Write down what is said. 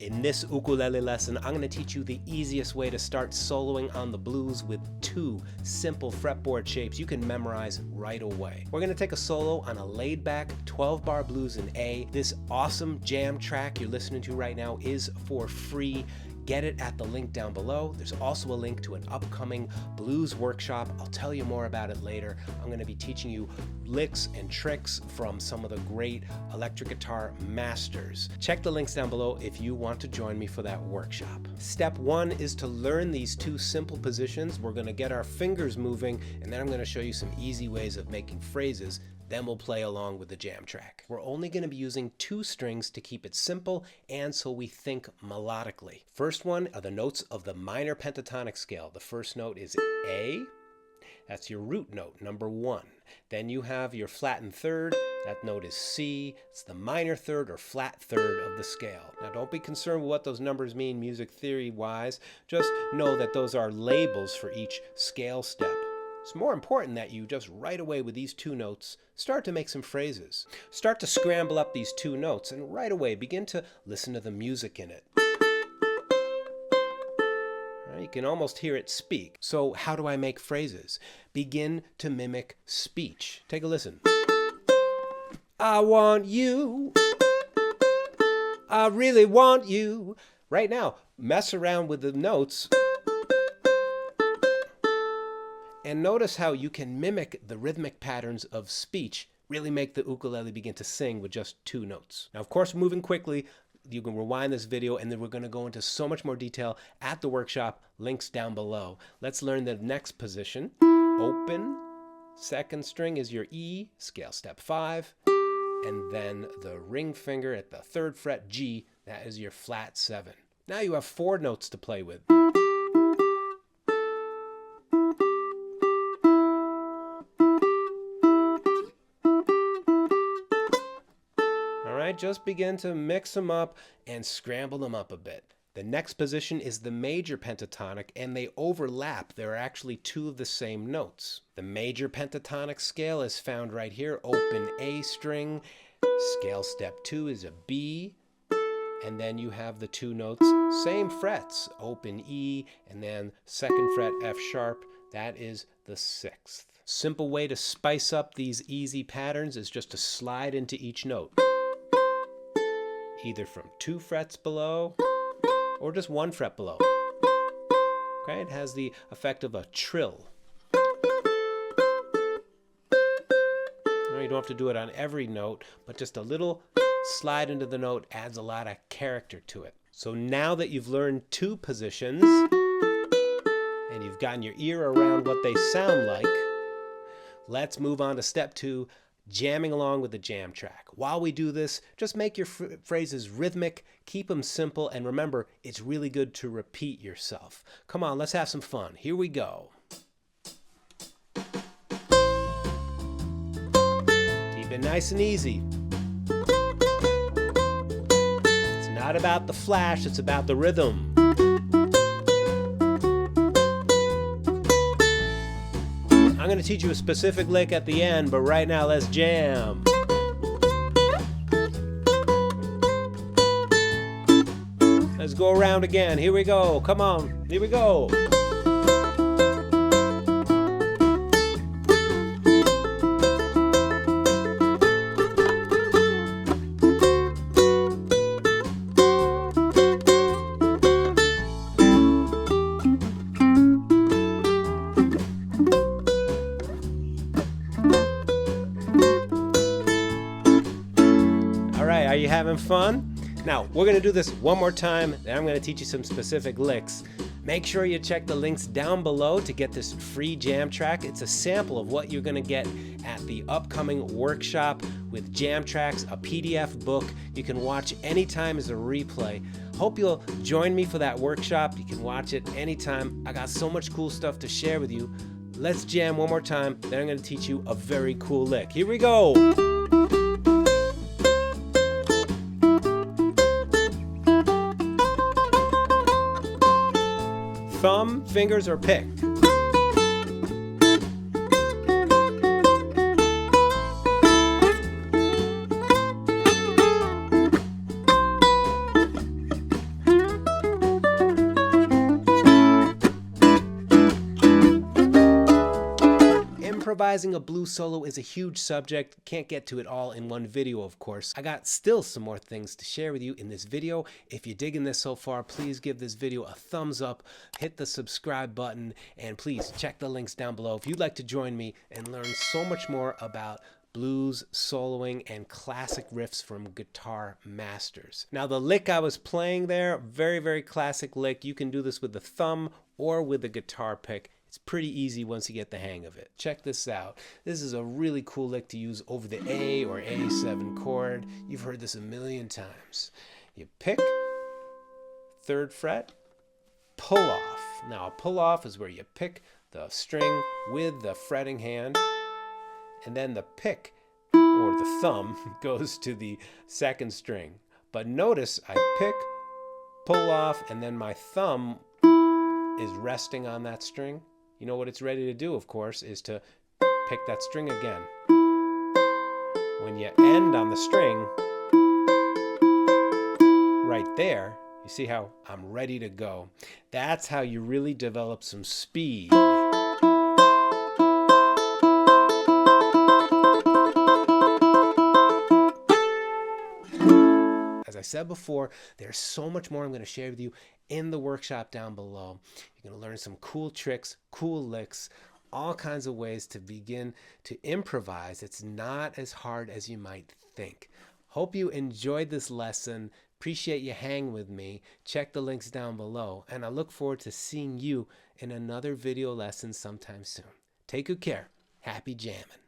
In this ukulele lesson, I'm going to teach you the easiest way to start soloing on the blues with two simple fretboard shapes you can memorize right away. We're going to take a solo on a laid-back 12-bar blues in A. This awesome jam track you're listening to right now is for free. Get it at the link down below. There's also a link to an upcoming blues workshop. I'll tell you more about it later. I'm going to be teaching you licks and tricks from some of the great electric guitar masters. Check the links down below if you want to join me for that workshop. Step one is to learn these two simple positions. We're going to get our fingers moving, and then I'm going to show you some easy ways of making phrases. Then we'll play along with the jam track. We're only going to be using two strings to keep it simple and so we think melodically. First one are the notes of the minor pentatonic scale. The first note is A. That's your root note, number 1. Then you have your flattened third. That note is C. It's the minor third or flat third of the scale. Now don't be concerned with what those numbers mean music theory wise. Just know that those are labels for each scale step. It's more important that you just right away with these two notes start to make some phrases. Start to scramble up these two notes and right away begin to listen to the music in it. You can almost hear it speak. So how do I make phrases? Begin to mimic speech. Take a listen. I want you. I really want you. Right now, mess around with the notes. And notice how you can mimic the rhythmic patterns of speech, really make the ukulele begin to sing with just two notes. Now, of course, moving quickly, you can rewind this video and then we're going to go into so much more detail at the workshop, links down below. Let's learn the next position. Open, second string is your E, scale step 5, and then the ring finger at the 3rd fret G, that is your flat 7. Now you have 4 notes to play with. Just begin to mix them up and scramble them up a bit. The next position is the major pentatonic, and they overlap. There are actually 2 of the same notes. The major pentatonic scale is found right here, open A string, scale step 2 is a B, and then you have the 2 notes, same frets, open E, and then 2nd fret F sharp, that is the 6th. Simple way to spice up these easy patterns is just to slide into each note. Either from 2 frets below or just 1 fret below. Okay, it has the effect of a trill. Now, you don't have to do it on every note, but just a little slide into the note adds a lot of character to it. So now that you've learned 2 positions and you've gotten your ear around what they sound like, let's move on to step 2. Jamming along with the jam track. While we do this, just make your phrases rhythmic, keep them simple, and remember, it's really good to repeat yourself. Come on, let's have some fun. Here we go. Keep it nice and easy. It's not about the flash, it's about the rhythm. I'm going to teach you a specific lick at the end, but right now let's jam. Let's go around again. Here we go. Come on. Here we go. Are you having fun? Now, we're going to do this one more time, then I'm going to teach you some specific licks. Make sure you check the links down below to get this free jam track. It's a sample of what you're going to get at the upcoming workshop with jam tracks, a PDF book you can watch anytime as a replay. Hope you'll join me for that workshop. You can watch it anytime. I got so much cool stuff to share with you. Let's jam one more time, then I'm going to teach you a very cool lick. Here we go! Thumb, fingers, or pick. Improvising a blues solo is a huge subject. Can't get to it all in one video, of course. I got still some more things to share with you in this video. If you're digging this so far, please give this video a thumbs up, hit the subscribe button, and please check the links down below if you'd like to join me and learn so much more about blues, soloing, and classic riffs from guitar masters. Now the lick I was playing there, very, very classic lick. You can do this with the thumb or with the guitar pick. It's pretty easy once you get the hang of it. Check this out. This is a really cool lick to use over the A or A7 chord. You've heard this a million times. You pick, 3rd fret, pull off. Now a pull off is where you pick the string with the fretting hand, and then the pick, or the thumb, goes to the 2nd string. But notice I pick, pull off, and then my thumb is resting on that string. You know what it's ready to do, of course, is to pick that string again. When you end on the string, right there, you see how I'm ready to go. That's how you really develop some speed. As I said before, there's so much more I'm going to share with you in the workshop down below. You're going to learn some cool tricks, cool licks, all kinds of ways to begin to improvise. It's not as hard as you might think. Hope you enjoyed this lesson. Appreciate you hanging with me. Check the links down below, and I look forward to seeing you in another video lesson sometime soon. Take good care. Happy jamming.